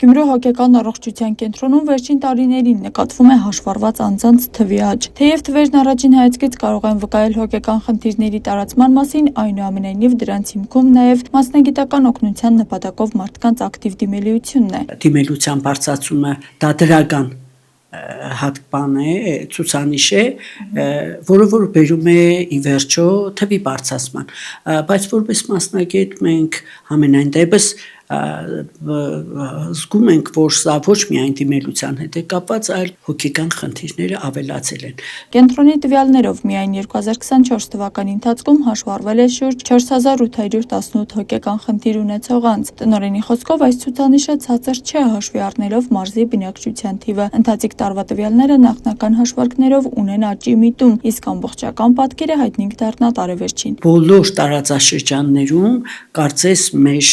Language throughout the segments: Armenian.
Գյումրու հոգեկան առողջության կենտրոնում վերջին տարիներին նկատվում է հաշվառված անձանց թվի աճ։ Թեև թվերն առաջին հայացքից կարող են վկայել հոգեկան խնդիրների տարածման մասին, այնուամենայնիվ դրանց հիմքում նաև մասնագիտական օգնության նպատակով մարդկանց ակտիվ դիմելիությունն է։ Դիմելիության բարձրացումը դա դրական հատկան է, ցուցանիշ է, որը բերում է ի վերջո թվի բարձրացման, բայց որպես մասնագետ մենք համենայն դեպս զգում ենք, որ սա ոչ միայն դիմելության հետ է կապված, այլ հոգեկան խնդիրները ավելացել են։ Կենտրոնի տվյալներով միայն 2024 թվականի ընթացքում հաշվառվել է շուրջ 4818 հոգեկան խնդիր ունեցող անձ։ Տնօրենի խոսքով այս ցուցանիշը ցածր չէ հաշվի առնելով մարզի բնակչության թիվը։ Ընթացիկ տարվա տվյալները նախնական հաշվարկներով ունեն աճի միտում, իսկ ամբողջական պատկերը հայտնի կդառնա տարեվերջին։ Բոլոր տարածաշրջաններում կարծես մեր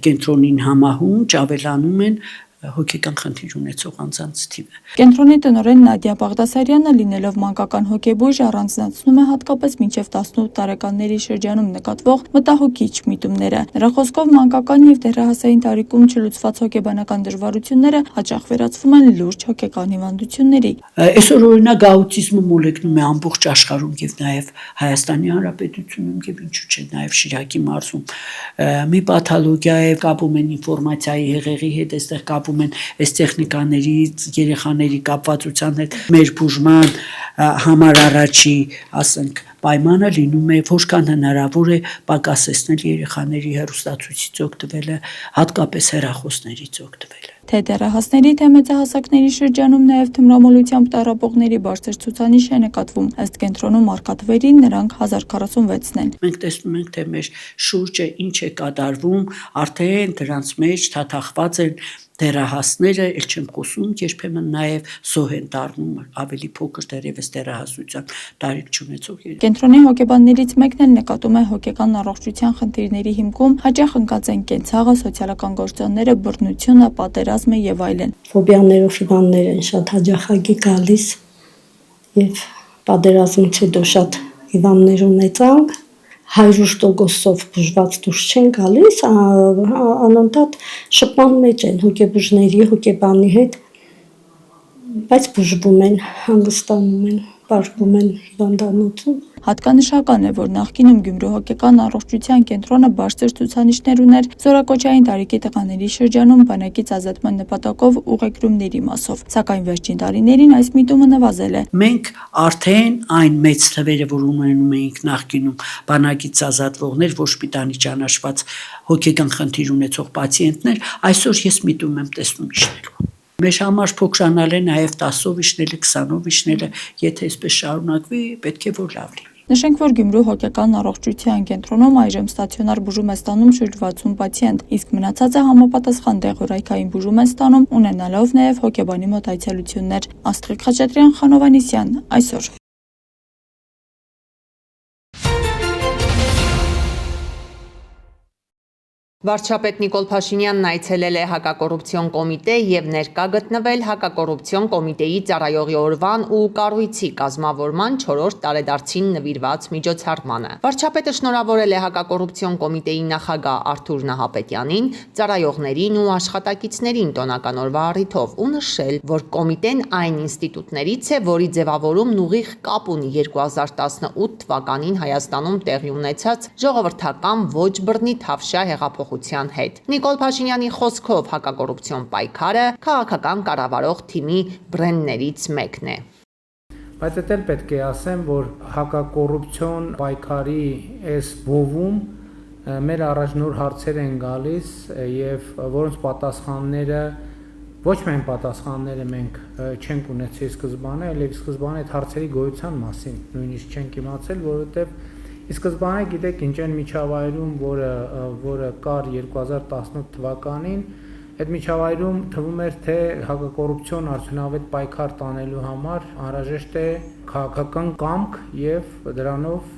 կենտրոնին համահունչ ավելանում են հոգեկան խնդիր ունեցող անձանց թիվը։ Կենտրոնի տնօրեն Նադիա Բաղդասարյանը, լինելով մանկական հոգեբույժ, առանձնացնում է հատկապես մինչև 18 տարեկանների շրջանում նկատվող մտահոգիչ միտումները։ Նրա խոսքով մանկական եւ դեռահասային տարիքում չլուծված հոգեբանական դժվարությունները հաճախ վերածվում են լուրջ հոգեկան հիվանդությունների։ Այսօր օրինակ աուտիզմը մոլեգնում է ամբողջ աշխարհում եւ նաեւ Հայաստանի Հանրապետությունում եւ ինչու՞ չէ նաեւ Շիրակի մարզում։ Մի պաթոլոգիա է, կապում են ինֆորմացիայի հեղեղի հետ, այստեղ կապում են այս տեխնիկաների, երեխաների կապվածության հետ։ Մեր բուժման համար առաջի, ասենք, պայմանը լինում է, որքան հնարավոր է պակասեցնել երեխաների հեռուստացույցից օգտվելը, հատկապես հեռախոսներից օգտվելը։ Թե դեռահասների, թե մեծահասակների շրջանում նաև թմրամոլությամբ տառապողների բարձր ցուցանիշ է նկատվում։ Ըստ կենտրոնում առկա թվերին նրանք 1046-ն են։ Մենք տեսնում ենք, թե մեր շուրջը ինչ է կատարվում, արդեն դրանց մեջ թաթախված են դեռահասները, ել չեմ խոսում, երբեմն նաև զոհ են դառնում ավելի փոքր դեռևս դեռահասության տարիք չունեցող երեխաներ։ Կենտրոնի հոգեբաններից մեկն էլ նկատում է հոգեկան առողջության խնդիրների հիմքում հաճախ ընկած են կենցաղը, սոցիալական գործոնները, բռնությունը, պատերազմը եւ այլն։ Ֆոբիաներով հիվանդներ են շատ հաճախակի գալիս եւ պատերազմից հետո շատ հիվանդներ ունեցանք 100%-ով բուժված դուրս չեն գալիս, անընդհատ շփման մեջ են հոգեբուժների, հոգեբանի հետ, բայց բուժվում են, հանգստանում են, պարվում են հիվանդանոցում։ Հատկանշական է, որ նախկինում Գյումրու հոգեկան առողջության կենտրոնը բարձր ցուցանիշներ ուներ զորակոչային տարիքի տղաների շրջանում բանակից ազատման նպատակով ուղեկրումների մասով, սակայն վերջին տարիներին այս միտումը նվազել է։ Մենք արդեն այն մեծ թվերը, որ ունենում էինք նախկինում բանակից ազատվողներ, ոչ պիտանի ճանաչված հոգեկան խնդիր ունեցող պացիենտներ, այսօր ես միտում եմ տեսնում իջնելու։ Մեր համար փոքրանալ է նաև 10-ով իջնելը, 20-ով իջնելը, եթե այսպես շարունակվի, պետք է որ լավ լինի։ Նշենք, որ Գյումրու հոգեկան առողջության կենտրոնում այժմ ստացիոնար բուժում է ստանում շուրջ 60 պացիենտ, իսկ մնացածը համապատասխան դեղորայքային բուժում են ստանում, ունենալով նաև հոգեբանի մոտ այցելություններ։ Աստղիկ Խաչատրյան, Խանով Անիսյան, այսօր։ Վարչապետ Նիկոլ Փաշինյանն այցելել է հակակոռուպցիոն կոմիտե եւ ներկա գտնվել հակակոռուպցիոն կոմիտեի ծառայողի օրվան ու կառույցի կազմավորման 4-րդ տարեդարձին նվիրված միջոցառմանը։ Վարչապետը շնորհավորել է հակակոռուպցիոն կոմիտեի նախագահ Արթուր Նահապետյանին, ծառայողներին ու աշխատակիցներին տոնական օրվա առիթով ու նշել, որ կոմիտեն այն ինստիտուտներից է, որի ձևավորումն ուղիղ կապ ունի 2018 թվականին Հայաստանում տեղի ունեցած ժողովրդական ոչ բռնի Թավշյա հեղափոխության հետ։ Նիկոլ Փաշինյանի խոսքով հակակոռուպցիոն պայքարը քաղաքական կառավարող թիմի բրենդներից մեկն է։ Բայց դա պետք է ասեմ, որ հակակոռուպցիոն պայքարի այս բովում մեր առաջ նոր հարցեր են գալիս եւ որոնց պատասխանները ոչ միայն պատասխանները մենք չենք ունեցել սկզբանե, այլև սկզբանե այդ հարցերի գոյության մասին նույնիսկ չենք իմացել, որովհետեւ Սկզբանե գիտեք ինչ են միջավայրում, որը կար 2018 թվականին, այդ միջավայրում թվում էր, թե հակակոռուպցիոն արդյունավետ պայքար տանելու համար անհրաժեշտ է քաղաքական կամք եւ դրանով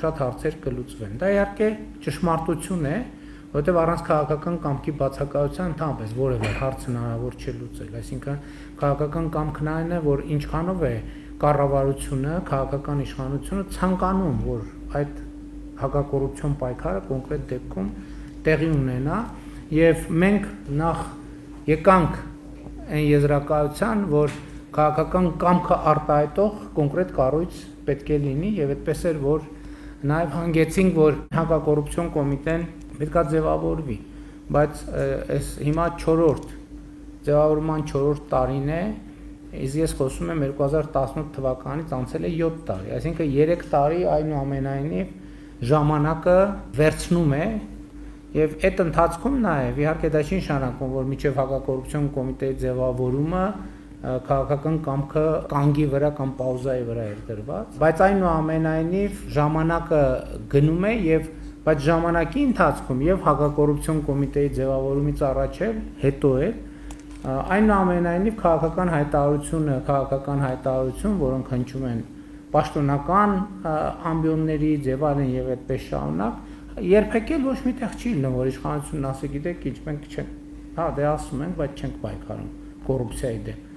շատ հարցեր կլուծվեն։ Դա իհարկե ճշմարտություն է, որովհետեւ առանց քաղաքական կամքի բացակայության ընդհանրապես որևէ հարց հնարավոր չէ լուծել, այսինքն քաղաքական կամքն այն է, որ ինչքանով է կառավարությունը, քաղաքական իշխանությունը ցանկանում, որ այդ հակակոռուպցիոն պայքարը կոնկրետ դեպքում տեղի ունենա եւ մենք նախ Եկանք այն եզրակացության, որ քաղաքական կամքը արտահայտող կոնկրետ կառույց պետք է լինի եւ այդպես էր, որ նաեւ հանգեցինք, որ հակակոռուպցիոն կոմիտեն պետքա ձևավորվի, բայց այս հիմա 4-րդ ձևավորման 4-րդ տարին է, իսկ ես խոսում եմ 2018 թվականից անցել է 7 տարի, այսինքն 3 տարի այնուամենայնիվ ժամանակը վերցնում է եւ այդ ընթացքում նաեւ իհարկե դա չի նշանակում, որ միջև հակակոռուպցիոն կոմիտեի ձևավորումը քաղաքական կամքը կանգի վրա կամ պաուզայի վրա էր դրված, բայց այնուամենայնիվ ժամանակը գնում է եւ բայց ժամանակի ընթացքում եւ հակակոռուպցիոն կոմիտեի ձևավորումից առաջ էլ հետո էլ այնուամենայնիվ քաղաքական հայտարարություն, որոնք հնչում են պաշտոնական ամբիոններից եւ այլն եւ այդպես շարունակ, երբեք էլ ոչ միտեղ չի լինում, որ իշխանությունն ասի, գիտեք, ինչ մենք չենք, հա, դե ասում ենք, բայց չենք պայքարում կոռուպցիայի դեմ։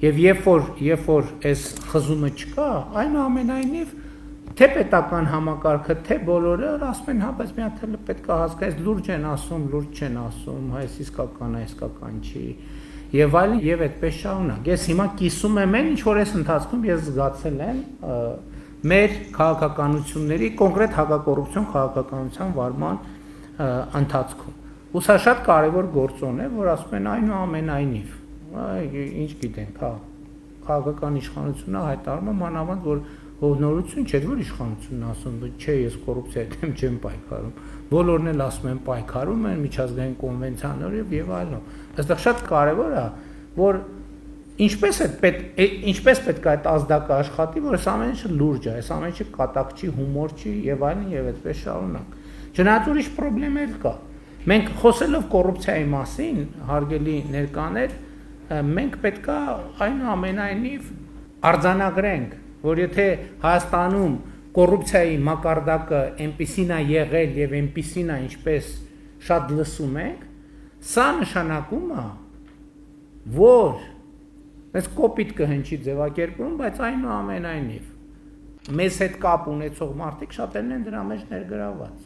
Եվ երբ որ այս խզումը չկա, այնուամենայնիվ թե պետական համակարգը, թե բոլորը ասում են, հա, բայց մի հատ էլ պետք է հասկանալ, լուրջ են ասում, լուրջ չեն ասում, հա, այս իսկական չի։ Եվ այլն եւ այդպես շարունակ։ Ես հիմա կիսում եմ այն, ինչ որ այս ընթացքում ես զգացել եմ մեր քաղաքականությունների կոնկրետ հակակոռուպցիոն քաղաքականության վարման ընթացքում։ Ու սա շատ կարևոր գործոն է, որ ասում են այնուամենայնիվ, ինչ գիտենք, հա, քաղաքական իշխանությունը հայտարարում է մանավանդ, որ նորություն չէ, որ իշխանությունն ասում է, չէ, ես կոռուպցիայի դեմ չեմ պայքարում։ Բոլորն էլ ասում են պայքարում են միջազգային կոնվենցիաներով եւ այլն։ Այստեղ շատ կարևոր է, որ ինչպես պետք է այդ ազդակը աշխատի, որ այս ամեն ինչը լուրջ է, այս ամեն ինչը կատակ չի, հումոր չի եւ այլն եւ այդպես շարունակ։ Չնայած ուրիշ խնդրեմ կա։ Մենք խոսելով կոռուպցիայի մասին, հարգելի ներկաներ, մենք պետքա այնուամենայնիվ արձանագրենք, որ եթե Հայաստանում կոռուպցիայի մակարդակը այնպիսին է եղել եւ այնպիսին է, ինչպես շատ լսում ենք, սա նշանակում է, որ այս կոպիտ կհնչի ձևակերպում, բայց այնուամենայնիվ մեզ հետ կապ ունեցող մարդիկ շատերն են դրա մեջ ներգրավված։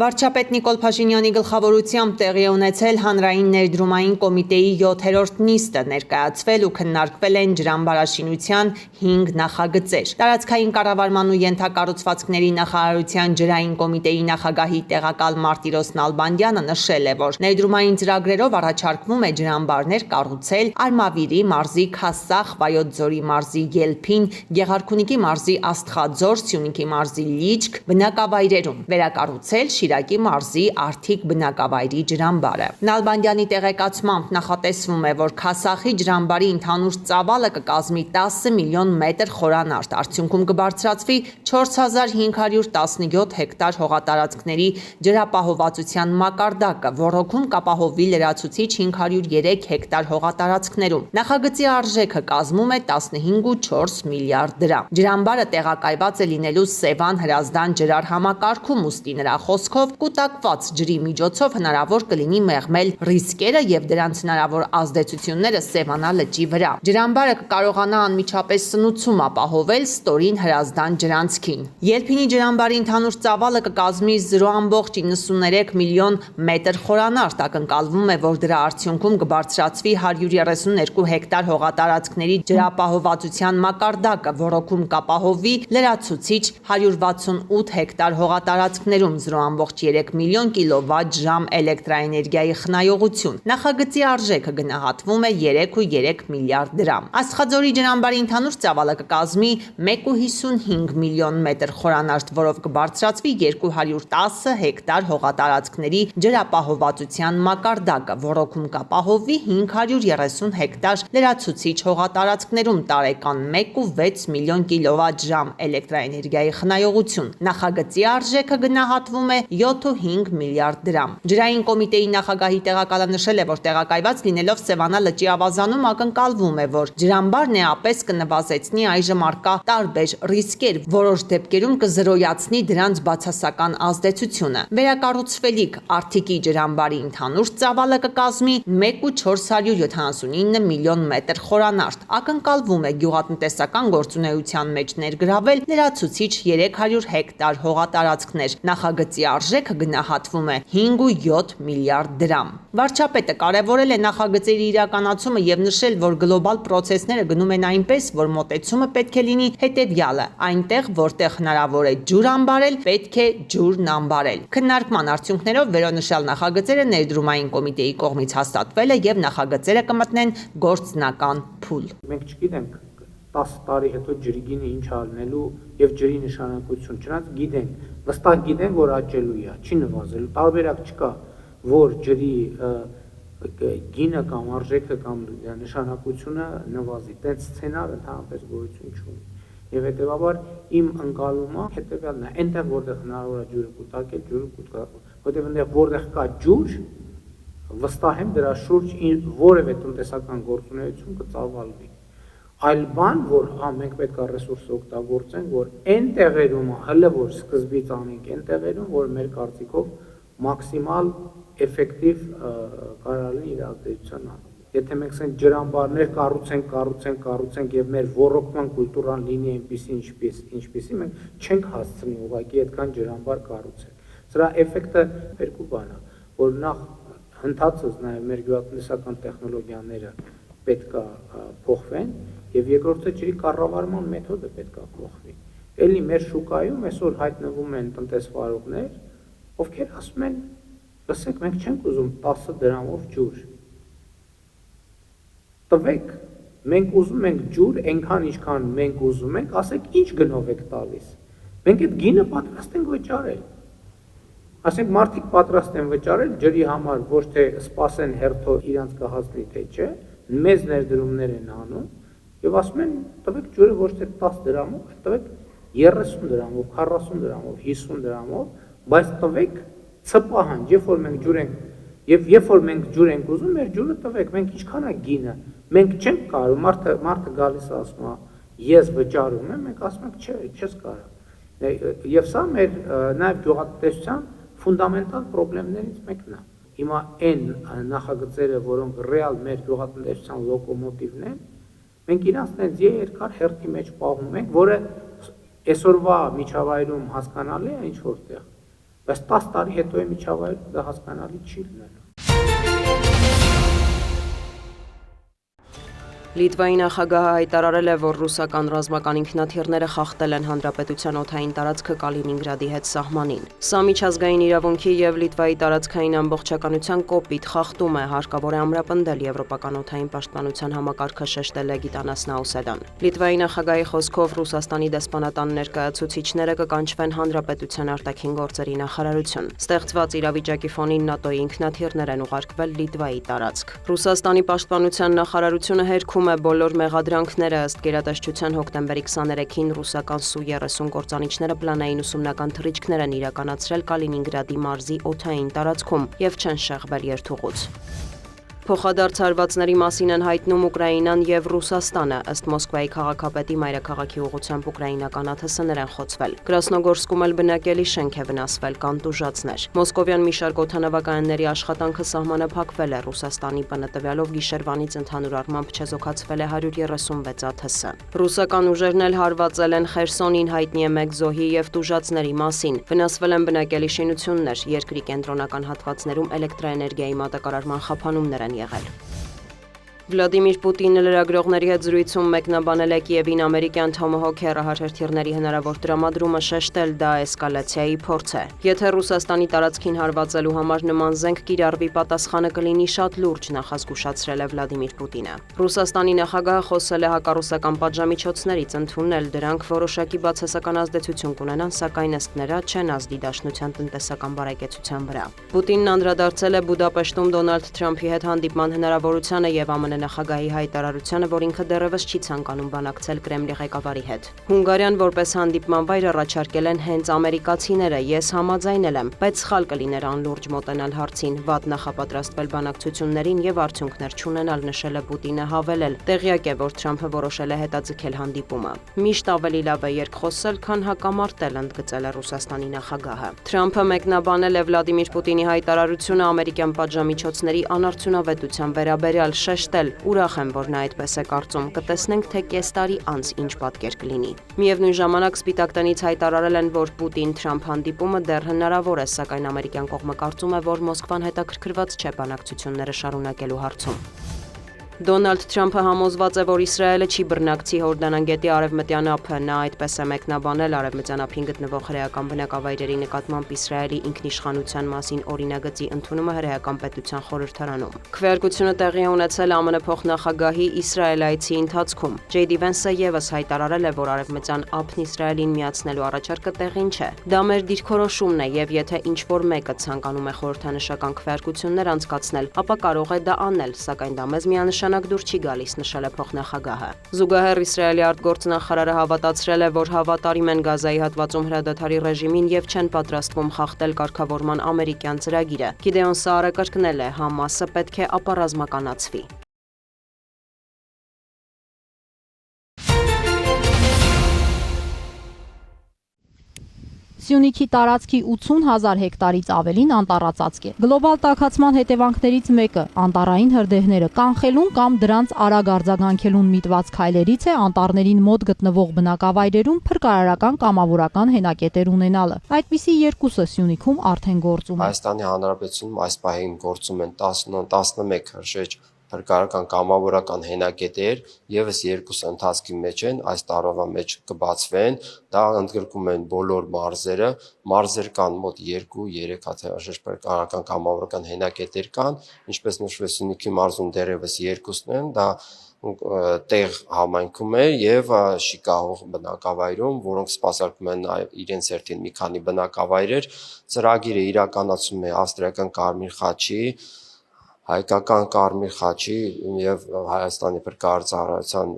Վարչապետ Նիկոլ Փաշինյանի գլխավորությամբ տեղի է ունեցել հանրային ներդրումային կոմիտեի 7-րդ նիստը, ներկայացվել ու քննարկվել են ջրամբարաշինության 5 նախագծեր։ Տարածքային կառավարման ու ենթակառուցվածքների նախարարության ջրային կոմիտեի նախագահի տեղակալ Մարտիրոս Նալբանդյանը նշել է, որ ներդրումային ծրագրերով առաջարկվում է ջրամբարներ կառուցել Արմավիրի մարզի Քասախ, Վայոց ձորի մարզի Ելփին, Գեղարքունիքի մարզի Աստղաձոր, Սյունիքի մարզի Լիճք բնակավայրերում, վերակառուցել Շիրակի մարզի Արթիկ բնակավայրի ջրամբարը։ Նալբանդյանի տեղեկացմամբ նախատեսվում է, որ Քասախի ջրամբարի ընդհանուր ծավալը կկազմի 10 միլիոն մետր խորանարդ, արդյունքում կբարձրացվի 4517 հեկտար հողատարածքների ջրապահովվածության մակարդակը, ոռոգում կապահովվի լրացուցիչ 503 հեկտար հողատարածքներում։ Նախագծի արժեքը կազմում է 15.4 միլիարդ դրամ։ Ջրամբարը տեղակայված է լինելու Սևան Հրազդան ջրար համակարգում, ուստի նրա խոսքով կուտակված ջրի միջոցով հնարավոր կլինի մեղմել ռիսկերը եւ դրանց հնարավոր ազդեցությունները Սևանա լճի վրա։ Ջրամբարը կկարողանա անմիջապես սնուցում ապահովել ստորին Հրազդան ջրանցքին։ Ելփինի ջրամբարի ընդհանուր ծավալը կկազմի 0.93 միլիոն մետր խորանարդ, ակնկալվում է, որ դրա արդյունքում կբարձրացվի 132 հեկտար հողատարածքների ջրապահովվածության մակարդակը, ոռոգում կապահովվի լրացուցիչ 168 հեկտար հողատարածքներում 0.3 միլիոն կիլովատ-ժամ էլեկտրաէներգիայի խնայողություն։ Նախագծի արժեքը գնահատվում է 3.3 միլիարդ դրամ։ Աստղաձորի ջրամբարի ընդհանուր ծավալը կկազմի 1.55 միլիոն մետր խորանարդ, որով կբարձրացվի 210 հեկտար հողատարածքների ջրապահովվածության մակարդակը, ոռոգում կապահովվի 530 հեկտար լրացուցիչ հողատարածքներում տարեկան 1.6 միլիոն կիլովատ-ժամ էլեկտրաէներգիայի խնայողություն։ Նախագծի արժեքը գնահատվում է 7.5 միլիարդ դրամ։ Ջրային կոմիտեի նախագահի տեղակալը նշել է, որ տեղակայված լինելով Սևանա լճի ավազանում ակնկալվում է, որ ջրամբարն էապես կնվազեցնի այժմ առկա տարբեր ռիսկեր, որոշ դեպքերում կզրոյացնի դրանց բացասական ազդեցությունը։ Վերակառուցվելիք Արթիկի ջրամբարի ընդհանուր ծավալը կկազմի 1.479 միլիոն մետր խորանարդ։ Ակնկալվում է գյուղատնտեսական գործունեության մեջ ներգրավել լրացուցիչ 300 հեկտար հողատարածքներ։ Նախագծի արժեքը գնահատվում է 5.7 միլիարդ դրամ։ Վարչապետը կարևորել է նախագծերի իրականացումը եւ նշել, որ գլոբալ պրոցեսները գնում են այնպես, որ մոտեցումը պետք է լինի հետեւյալը. այնտեղ, որտեղ հնարավոր է ջուր անբարել, պետք է ջուրն անբարել։ Քննարկման արդյունքներով վերոնշյալ նախագծերը ներդրումային կոմիտեի կողմից հաստատվել է եւ նախագծերը կմտնեն գործնական փուլ։ Մենք չգիտենք 10 տարի հետո ջրի գինը ինչ ալնելու եւ ջրի նշանակություն, չնայած գիտենք, վստահ գիտենք, որ աճելու է, չի նվազելու, տարբերակ չկա, որ ջրի գինը կամ արժեքը կամ նշանակությունը նվազի, տենց սցենար ընդհանրապես գոյություն չունի։ Եվ հետեւաբար իմ ընկալումը հետեւյալն է, այնտեղ որտեղ հնարավոր է ջուրը կուտակել, ջուրը կուտակել, որտեղ որտեղ կա ջուր, վստահ եմ դրա շուրջ որևէ տնտեսական գործունեություն կծավալվի։ Այլ բան, որ մենք պետք է ռեսուրսը օգտագործենք, որ այն տեղերում, հələ որ սկզբից անենք, այն տեղերում, որ մեր կարծիքով մաքսիմալ էֆեկտիվ կարող է իր ազդեցության անել։ Եթե մենք ասենք ջրամբարներ կառուցենք եւ մեր ոռոգման կուլտուրան լինի այնպեսի, ինչպեսի մենք չենք հասցնի ուղղակի այդքան ջրամբար կառուցել։ Սրա էֆեկտը երկու բան է, որ նախ հնդածս նաեւ մեր գյուղատնտեսական տեխնոլոգիաները պետք է փոխվեն եւ երկրորդը ջրի կառավարման մեթոդը պետք է փոխվի։ Էլի մեր շուկայում այսօր հայտնվում են տնտեսվարողներ, ովքեր ասում են, լսեք, մենք չենք ուզում 10 դրամով ջուր։ Տվեք, մենք ուզում ենք ջուր, այնքան ինչքան մենք ուզում ենք, ասեք ինչ գնով եք տալիս։ Մենք այդ գինը պատրաստ ենք վճարել։ Ասենք մարդիկ պատրաստ են վճարել ջրի համար, ոչ թե սպասեն հերթով իրանց կհասնի թե չէ, մեծ ներդրումներ են անում եւ ասում են տվեք ջուրը ոչ թե 10 դրամով, այլ տվեք 30 դրամով, 40 դրամով, 50 դրամով, բայց տվեք ցպահանջ, երբ որ մենք ջուր ենք եւ երբ որ մենք ջուր ենք ուզում, մեր ջուրը տվեք, մենք ինչքան է գինը, մենք չենք կարող, մարդը գալիս է ասում է ես վճարում եմ, մենք ասում ենք չէ, չես կարող։ Եվ սա մեր նաեւ գյուղատնտեսության ֆունդամենտալ խնդիրներից մեկն է։ Հիմա այն նախագծերը, որոնք ռեալ մեր գյուղատնտեսության լոկոմոտիվն են, մենք իրանց տենց երկար հերթի մեջ պահում ենք, որը այսօրվա միջավայրում հասկանալի է ինչ որտեղ, բայց 10 տարի հետո է միջավայրում դա հասկանալի չի լինելու։ Լիտվայի նախագահը հայտարարել է, որ ռուսական ռազմական ինքնաթիռները խախտել են հանրապետության օդային տարածքը Կալինինգրադի հետ սահմանին։ Սա միջազգային իրավունքի եւ Լիտվայի տարածքային ամբողջականության կոպիտ խախտում է, հարկավոր է ամրապնդել եվրոպական օդային պաշտպանության համակարգը, շեշտել է Գիտանաս Նաուսեդան։ Լիտվայի նախագահի խոսքով Ռուսաստանի դեսպանատան ներկայացուցիչները կկանչվեն հանրապետության արտաքին գործերի նախարարություն։ Ստեղծված իրավիճակի ֆոնին ՆԱՏՕ-ի ինքնաթիռներ են ուղարկվել Լիտվայի տարածք։ Ռուսաստանի պաշտպանության նախարարությունը հերքում է բոլոր մեղադրանքները, ըստ գերատեսչության հոկտեմբերի 23-ին ռուսական Սու-30 կործանիչները պլանային ուսումնական թռիչքներ են իրականացրել Կալինինգրադի մարզի օդային տարածքում եւ չեն շեղվել երթուղուց։ Փոխադարձ հարվածների մասին են հայտնում Ուկրաինան եւ Ռուսաստանը, ըստ Մոսկվայի քաղաքապետի մայրաքաղաքի ուղղությամբ ուկրաինական աթսներ են խոցվել։ Կրասնոգորսկում էլ բնակելի շենք է վնասվել, կան տուժածներ։ Մոսկովյան մի շարք օդանավականների աշխատանքը սահմանափակվել է Ռուսաստանի բնտվյալով գիշերվանից ընդհանուր առմամբ չեզոքացվել է 136 ԱԹՍ։ Ռուսական ուժերն էլ հարվածել են Խերսոնին, հայտնի է 1 զոհի եւ տուժածների մասին։ Վնասվել են բնակելի շինություններ, երկրի կենտրոնական հատվածներում էլեկտրաէներգիայի մատակարարման խափանումներ են եղել։ Վլադիմիր Պուտինը լրագրողների հետ զրույցում մեկնաբանել է Կիևին ամերիկյան Թոմոհոք հեռահարթիռների հնարավոր տրամադրումը, շեշտել դա էսկալացիայի փորձ է։ Եթե Ռուսաստանի տարածքին հարվածելու համար նման զենք կիրառվի, պատասխանը կլինի շատ լուրջ, նախազգուշացրել է Վլադիմիր Պուտինը։ Ռուսաստանի նախագահը խոսել է հակառուսական պատժամիջոցներից, ընդունել դրանք որոշակի բացասական ազդեցություն կունենան, սակայն ըստ նրա չեն ազդի Դաշնության տնտեսական բարեկեցության վրա։ Պուտինն անդրադարձել է Բուդապեշտում Դոնալդ Թրամփի հետ հանդիպման հնարավորությանը եւ ԱՄՆ նախագահի հայտարարությանը, որ ինքը դեռևս չի ցանկանում բանակցել Կրեմլի ղեկավարի հետ։ Հունգարիան որպես հանդիպման վայր առաջարկել են հենց ամերիկացիները, ես համաձայնել եմ, բայց սխալ կլիներ անլուրջ մոտենալ հարցին, վատ նախապատրաստվել բանակցություններին եւ արդյունքներ չունենալ, նշել է Պուտինը, հավելել. տեղյակ է, որ Թրամփը որոշել է հետաձգել հանդիպումը։ Միշտ ավելի լավ է երկխոսել, քան հակամարտել, ընդգծել է Ռուսաստանի նախագահը։ Թրամփը մեկնաբանել է Վլադիմիր Պուտինի հայտարարությունը ամերիկյան պատժամիջոցների անարդյունավետության վերաբերյալ, շեշտել էլ, ուրախ եմ, որ նա այդպես է կարծում, կտեսնենք, թե կես տարի անց ինչ պատկեր կլինի։ Միևնույն ժամանակ Սպիտակ տնից հայտարարել են, որ Պուտին-Թրամփ հանդիպումը դեռ հնարավոր է, սակայն ամերիկյան կողմը կարծում է, որ Մոսկվան հետաքրքրված չէ բանակցությունները շարունակելու հարցում։ Դոնալդ Թրամփը համոզված է, որ Իսրայելը չի բռնակցի Հորդանան գետի արևմտյան ափը, նա այդպես է մեկնաբանել արևմտյան ափին գտնվող հրեական բնակավայրերի նկատմամբ Իսրայելի ինքնիշխանության մասին օրինագծի ընդունումը հրեական պետության խորհրդարանում։ Քվեարկությունը տեղի է ունեցել ԱՄՆ փոխնախագահի Իսրայել այցի ընթացքում։ Ջեյդի Վենսը ևս հայտարարել է, որ արևմտյան ափն Իսրայելին միացնելու առաջարկը տեղին չէ։ Դա մեր դիրքորոշումն է, եւ եթե ինչ-որ մեկը ցանկանում է խորհրդանշական քվեարկություններ անցկացնել, ապա կարող է դա անել, սակայն դա մեզ միանշանակ դուր չի գալիս, նշել է փոխնախագահը։ Զուգահեռ Իսրայելի արտգործնախարարը հավատացրել է, որ հավատարիմ են Գազայի հատվածում հրադադարի ռեժիմին եւ չեն պատրաստվում խախտել կարգավորման ամերիկյան ծրագիրը։ Գիդեոն Սաարը կրկնել է, Համասը պետք է ապառազմականացվի։ Սյունիքի տարածքի 80,000 հեկտարից ավելին անտառածածկ է։ Գլոբալ տաքացման հետևանքներից մեկը անտառային հրդեհները կանխելուն կամ դրանց արագ արձագանքելուն միտված քայլերից է անտառներին մոտ գտնվող բնակավայրերում փրկարարական կամավորական հենակետեր ունենալը։ Այդպիսի երկուսը Սյունիքում արդեն գործում է։ Հայաստանի Հանրապետությունում այս պահին գործում են 11 հրշեջ փրկարարական կամավորական հենակետեր, եւս երկուս ընթացքի մեջ են, այս տարվա մեջ կբացվեն, դա ընդգրկում են բոլոր մարզերը, մարզեր կան մոտ 2-3 հատ հրշեջ փրկարարական կամավորական հենակետեր կան, ինչպես նշվեց Սյունիքի մարզում դեռևս երկուսն են, դա տեղ համայնքում է եւ Շիկահող բնակավայրում, որոնք սպասարկում են նաեւ իրենց հերթին մի քանի բնակավայրեր, ծրագիրը իրականացում է ավստրիական Կարմիր խաչի, հայկական Կարմիր խաչի եւ Հայաստանի փրկարարության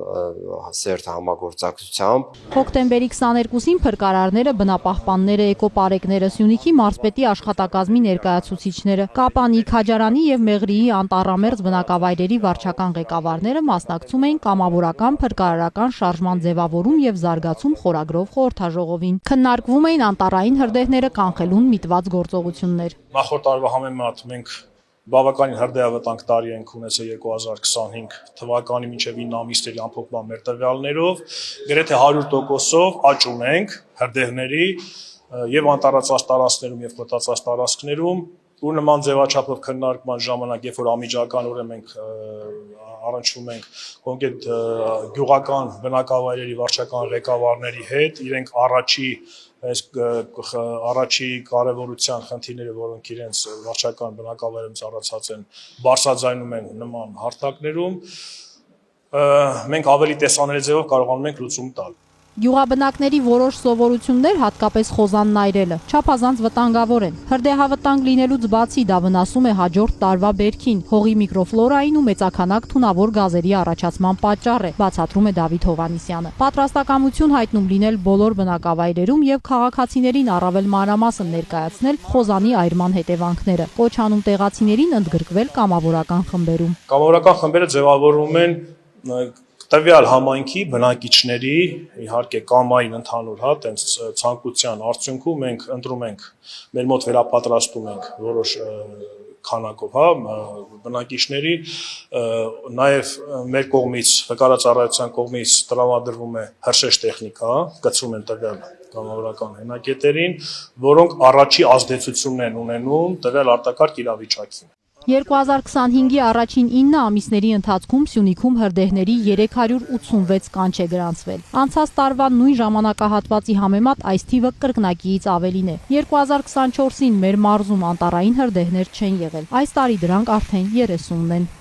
սերտ համագործակցությամբ։ Հոկտեմբերի 22-ին փրկարարները, բնապահպանները, էկոպարեկները, Սյունիքի մարզպետի աշխատակազմի ներկայացուցիչները, Կապանի, Քաջարանի եւ Մեղրիի անտառամերձ բնակավայրերի վարչական ղեկավարները մասնակցում էին կամավորական փրկարարական շարժման ձևավորում եւ զարգացում խորագրով խորհրդաժողովին։ Քննարկվում էին անտառային հրդեհները կանխելուն միտված գործողություններ։ Նախորդ տարվա համեմատ մենք բավականին հրդեհավտանգ տարի ենք ունեցել 2025 թվականի մինչև 9 ամիսների ամփոփման մեր տվյալներով, գրեթե 100%-ով աճ ունենք հրդեհների եւ անտառածած տարածքներում եւ խոտածած տարածքներում, ու նման ձևաչափով քննարկման ժամանակ, երբ որ անմիջականորեն մենք առնչվում ենք կոնկրետ գյուղական բնակավայրերի վարչական ղեկավարների հետ, իրենք առաջի կարևորության խնդիրները, որոնք իրենց վարչական բնակավայրում ծառացած են, բարձրաձայնում են նման հարթակներում, մենք ավելի տեսանելի ձևով կարողանում ենք լուծում տալ։ Գյուղաբնակների որոշ սովորություններ, հատկապես խոզանն այրելը, չափազանց վտանգավոր են։ Հրդեհավտանգ լինելուց բացի դա վնասում է հաջորդ տարվա բերքին, հողի միկրոֆլորային ու մեծաքանակ թունավոր գազերի առաջացման պատճառ է, բացատրում է Դավիթ Հովհաննիսյանը։ Պատրաստակամություն հայտնում լինել բոլոր բնակավայրերում եւ քաղաքացիներին առավել մանրամասն ներկայացնել խոզանի այրման հետևանքները։ Կոչ անում տեղացիներին ընդգրկվել կամավորական խմբերում։ Կամավորական խմբերը ձևավորվում են տվյալ համայնքի բնակիչների, իհարկե կամային ընդհանուր տենց ցանկության արդյունքում մենք ընտրում ենք, մեր մոտ վերապատրաստում ենք որոշ քանակով, բնակիչների, նաև մեր կողմից, փրկարարության կողմից տրամադրվում է հրշեջ տեխնիկա, կցվում են տվյալ կամավորական հենակետերին, որոնք առաջի ազդեցությունն են ունենում տվյալ արտակարգ իրավիճակին։ 2025-ի առաջին 9 ամիսների ընթացքում Սյունիքում հրդեհների 386 կանչ է գրանցվել։ Անցած տարվա նույն ժամանակահատվածի համեմատ այս թիվը կրկնակիից ավելին է։ 2024-ին մեր մարզում անտառային հրդեհներ չեն եղել։ Այս տարի դրանք արդեն 30-ն են։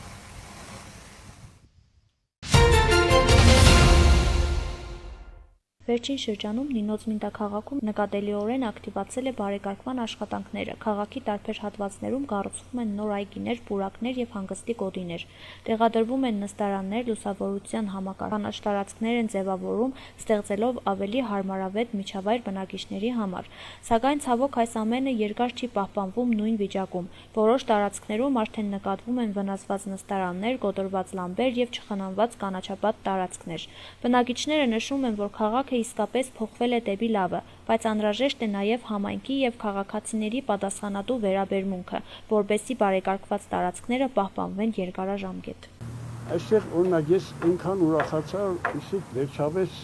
Վերջին շրջանում Նինոց Մինտաքաղաքում նկատելիորեն ակտիվացել է բարեկարգման աշխատանքները։ Քաղաքի տարբեր հատվածներում կառուցվում են նոր այգիներ, պուրակներ եւ հանգստի գոտիներ։ Տեղադրվում են նստարաններ, լուսավորության համակարգ տարածքներ են ձևավորում, ստեղծելով ավելի հարմարավետ միջավայր բնակիչների համար։ Սակայն ցավոք այս ամենը երկար չի պահպանվում նույն վիճակում։ Որոշ տարածքներում արդեն նկատվում են վնասված նստարաններ, կոտրված լամպեր եւ չխնամված կանաչապատ տարածքներ։ Բնակիչները նշում են, որ քաղաքը իսկապես փոխվել է դեպի լավը, բայց անհրաժեշտ է նաև համայնքի եւ քաղաքացիների պատասխանատու վերաբերմունքը, որպեսզի բարեկարգված տարածքները պահպանվեն երկարաժամկետ։ Այստեղ օրինակ ես այնքան ուրախացա, իսկ վերջապես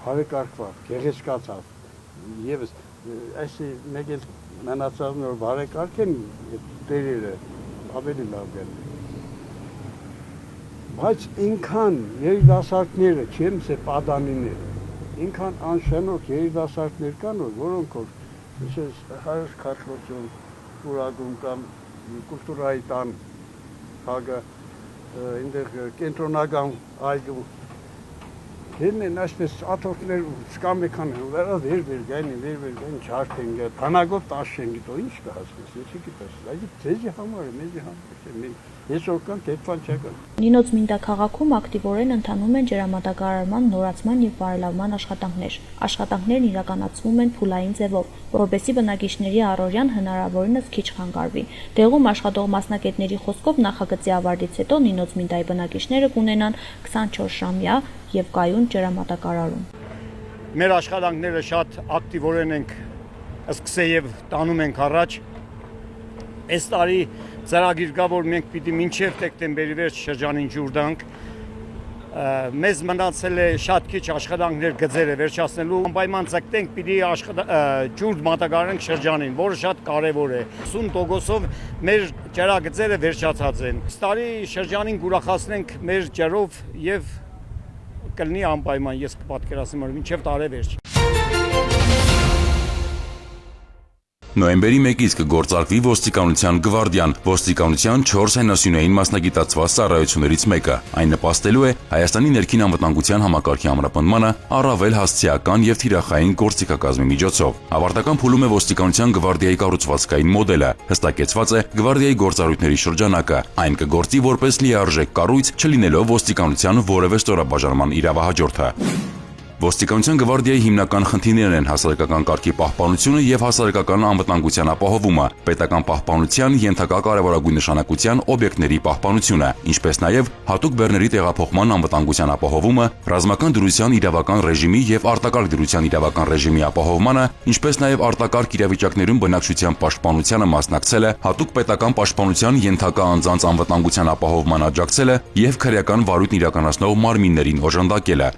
բարեկարգված, գեղեցկացավ։ Եվս այս մեկ էլ մնացածն որ բարեկարգեն տերերը ավելի լավ գալու։ Բայց ինքան երիտասարդները չեմ սե պատանիները, ինքան անշանոք երիտասարդներ կան, որոնք որ հայոց քարտոզում, ուրագում կամ կուլտուրայի տան հագը, այնտեղ կենտրոնական այգու Հերն այսպես աթոռներ սկամեքան վերա վեր գային չարթեն գա բանակով տաշեն գիտո ինչ կհասնես ես գիտես այդ ձեզի համար է մեզի համար ես օրքան դեպքան չկա Նինոց Մինտա քաղաքում ակտիվորեն ընթանում են ջրամատակարարման, նորացման եւ բարելավման աշխատանքներ։ Աշխատանքներն իրականացվում են փուլային ձևով, որովհետեւ բնակիչների առօրյան հնարավորինս քիչ խանգարվի։ Տեղում աշխատող մասնակիցների խոսքով նախագծի ավարտից հետո Նինոց Մինտայի բնակիչները կունենան 24 ժամյա եւ կայուն ջրամատակարարում։ Մեր աշխատանքները շատ ակտիվորեն ենք սկսել եւ տանում ենք առաջ։ Այս տարի ծրագիր կա, որ մենք պիտի մինչև դեկտեմբերի վերջ շրջանին ջուր տանք։ Մեզ մնացել է շատ քիչ աշխատանքներ գծերը վերջացնելու, անպայման ցկտենք պիտի ջուր մատակարարենք շրջանին, որը շատ կարևոր է։ 50%-ով մեր ջրագծերը վերջացած են։ Այս տարի շրջանին կուրախացնենք մեր ջրով եւ կլինի անպայման, ես կպատկերացնեմ, որ մինչև տարեվերջ։ Նոյեմբերի 1-ից կգործարկվի ոստիկանության գվարդիան, ոստիկանության 4 հենասյունային մասնագիտացված ծառայություններից մեկը։ Այն նպաստելու է Հայաստանի ներքին անվտանգության համակարգի ամրապնդմանը առավել հասցեական եւ թիրախային գործիքակազմի միջոցով։ Ավարտական փուլում է ոստիկանության գվարդիայի կառուցվածքային մոդելը, հստակեցված է գվարդիայի գործառույթների շրջանակը։ Այն կգործի որպես լիարժեք կառույց, չլինելով ոստիկանության որևէ ստորաբաժանման իրավահաջորդը։ Ոստիկանության գվարդիայի հիմնական խնդիրներն են հասարակական կարգի պահպանությունը եւ հասարակական անվտանգության ապահովումը, պետական պահպանության ենթակա կարևորագույն նշանակության օբյեկտների պահպանությունը, ինչպես նաեւ հատուկ բեռների տեղափոխման անվտանգության ապահովումը, ռազմական դրության իրավական ռեժիմի եւ արտակարգ դրության իրավական ռեժիմի ապահովմանը, ինչպես նաեւ արտակարգ իրավիճակներում բնակչության պաշտպանությանը մասնակցելը, հատուկ պետական պաշտպանության ենթակա անձանց անվտանգության ապահովման աջակցելը եւ քրեական վարույթն իրականացնող մարմիններին օժանդակելը։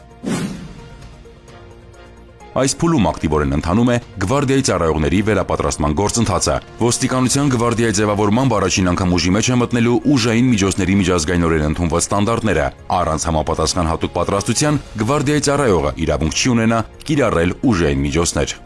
Այս փուլում ակտիվորեն ընթանում է գվարդիայի ծառայողների վերապատրաստման գործընթացը։ Ոստիկանության գվարդիայի ձևավորման առաջին անգամ ուժի մեջ է մտնելու ուժային միջոցների միջազգայինորեն ընդունված ստանդարտները։ Առանց համապատասխան հատուկ պատրաստության գվարդիայի ծառայողը իրավունք չի ունենա կիրառել ուժային միջոցներ։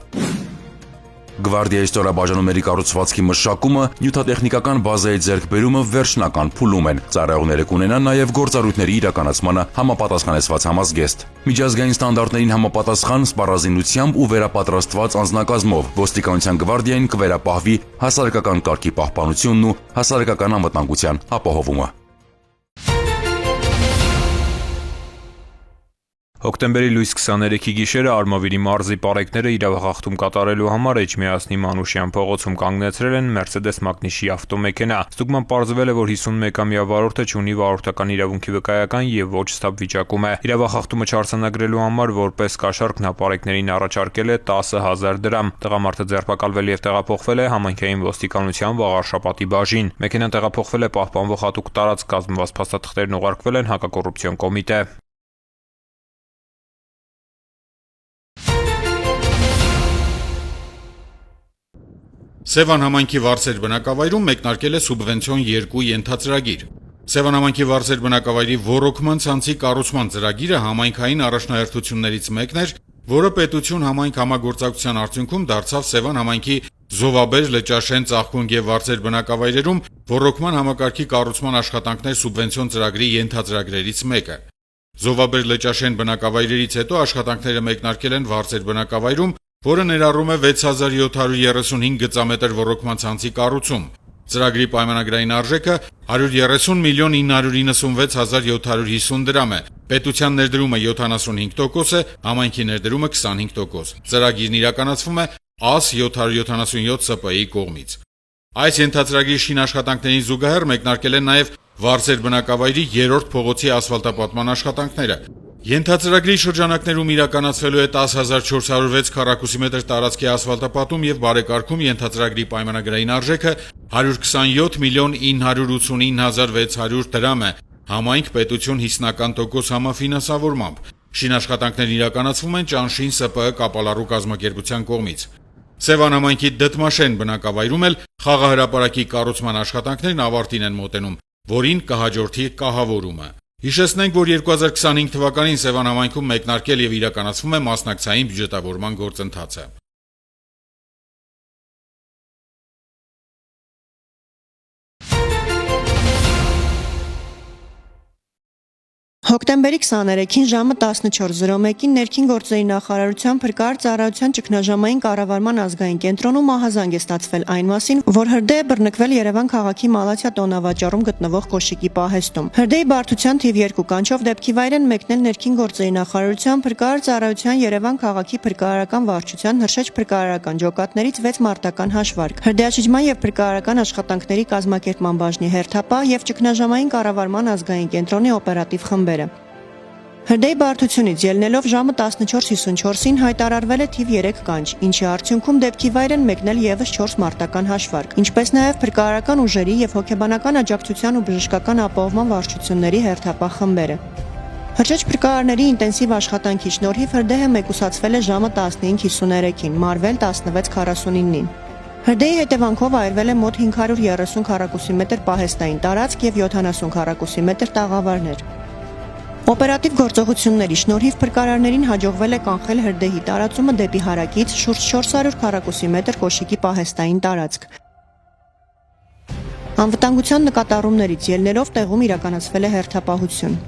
Գվարդիայի ստորաբաժանումների կառուցվածքի մշակումը, նյութատեխնիկական բազայի ձեռքբերումը վերջնական փուլում են։ Ծառայողները կունենան նաև գործառույթների իրականացմանը համապատասխանեցված համազգեստ։ Միջազգային ստանդարտներին համապատասխան սպառազինությամբ ու վերապատրաստված անձնակազմով ոստիկանության գվարդիային կվերապահվի հասարակական կարգի պահպանությունն ու հասարակական անվտանգության ապահովումը։ Հոկտեմբերի լույս 23-ի գիշերը Արմավիրի մարզի պարեկները իրավախախտում կատարելու համար Էջմիածնի Մանուշյան փողոցում կանգնեցրել են Mercedes Magnus-ի ավտոմեքենա։ Ստուգման պարզվել է, որ 51-ամյա վարորդը չունի վարորդական իրավունքի վկայական եւ ոչ ստապ վիճակում է։ Իրավախախտումը չարձանագրելու համար որպես կաշառք նա պարեկներին առաջարկել է 10,000 դրամ։ Տղամարդը ձերբակալվել եւ տեղափոխվել է համայնքային ոստիկանության Վաղարշապատի բաժին։ Մեքենան տեղափոխվել է պահպանվող հատուկ տարածք, կազմված փաստաթղթերն ուղարկվել են հակակոռուպցիոն կոմիտե։ Սևան համայնքի վարձեր բնակավայրում մեկնարկել է սուբվենցիոն 2 ենթածրագիր։ Սևան համայնքի վարձեր բնակավայրի ոռոգման ցանցի կառուցման ծրագիրը համայնքային առաջնահերթություններից մեկն էր, որը պետություն համայնք համագործակցության արդյունքում դարձավ Սևան համայնքի Զովաբեր, Լճաշեն, Ծաղկունք եւ վարձեր բնակավայրերում ոռոգման համակարգի կառուցման աշխատանքներ սուբվենցիոն ծրագրի ենթածրագրերից մեկը։ Զովաբեր, Լճաշեն բնակավայրերից հետո աշխատանքները մեկնարկել են վարձեր բնակավայրում, որը ներառում է 6735 գծամետր ոռոգման ցանցի կառուցում։ Ծրագրի պայմանագրային արժեքը 130,996,750 դրամ է։ Պետության ներդրումը 75% է, համայնքի ներդրումը 25%։ Ծրագիրն իրականացվում է ԱՍ 777 ՍՊ-ի կողմից։ Այս ենթածրագրի շինաշխատանքներին զուգահեռ մեկնարկել են նաև վարձեր բնակավայրի 3-րդ փողոցի ասֆալտապատման աշխատանքները։ Ենթածրագրի շրջանակներում իրականացվելու է 10,406 քառակուսի մետր տարածքի ասֆալտապատում եւ բարեկարգում ենթածրագրի պայմանագրային արժեքը 120,989,600 դրամ է, համայնք պետություն 50% համաֆինանսավորմամբ։ Շինաշխատանքներն իրականացվում են Ճանշին ՍՊԸ կապալառու կազմակերպության կողմից։ Սևան համայնքի Դդմաշեն բնակավայրում էլ խաղահրապարակի կառուցման աշխատանքներն ավարտին են մոտենում, որին կհաջորդի կահավորումը։ Հիշեցնենք, որ 2025 թվականին Սևան համայնքում մեկնարկել եւ իրականացվում է մասնակցային բյուջետավորման գործընթացը։ Հոկտեմբերի 23-ին ժամը 14:01-ին ներքին գործերի նախարարության փրկարար ծառայության ճգնաժամային կառավարման ազգային կենտրոնում ահազանգ է ստացվել այն մասին, որ հրդեհ է բռնկվել Երևան քաղաքի Մալաթիա տոնավաճառում գտնվող կոշիկի պահեստում։ Հրդեհի բարդության թիվ 2 կանչով դեպքի վայր են մեկնել ներքին գործերի նախարարության փրկարար ծառայության Երևան քաղաքի փրկարարական վարչության հրշեջ փրկարարական ջոկատներից 6 մարտական հաշվարկ, հրդեհաշիջման եւ փրկարարական աշխատանքների կազմակերպման բաժնի հերթապահ եւ ճգնաժամային կառավարման ազգային կենտրոնի օպերատիվ խմբեր։ Հրդեհի բարդությունից ելնելով ժամը 14:54-ին հայտարարվել է թիվ 3 կանչ, ինչի արդյունքում դեպքի վայր են մեկնել եւս 4 մարտական հաշվարկ, ինչպես նաեւ փրկարարական ուժերի եւ հոգեբանական աջակցության ու բժշկական ապահովման վարչությունների հերթապահ խմբերը։ Հրշեջ փրկարարների ինտենսիվ աշխատանքի շնորհիվ հրդեհը մեկուսացվել է ժամը 15:53-ին, մարվել 16:49-ին։ Հրդեհի հետևանքով այրվել է մոտ 530 քառակուսի մետր պահեստային տարածք եւ 70 քառակուսի մետր տաղավարներ։ Օպերատիվ գործողությունների շնորհիվ փրկարարներին հաջողվել է կանխել հրդեհի տարածումը դեպի հարակից շուրջ 400 քառակուսի մետր կոշիկի պահեստային տարածք։ Անվտանգության նկատառումներից ելնելով տեղում իրականացվել է հերթապահություն։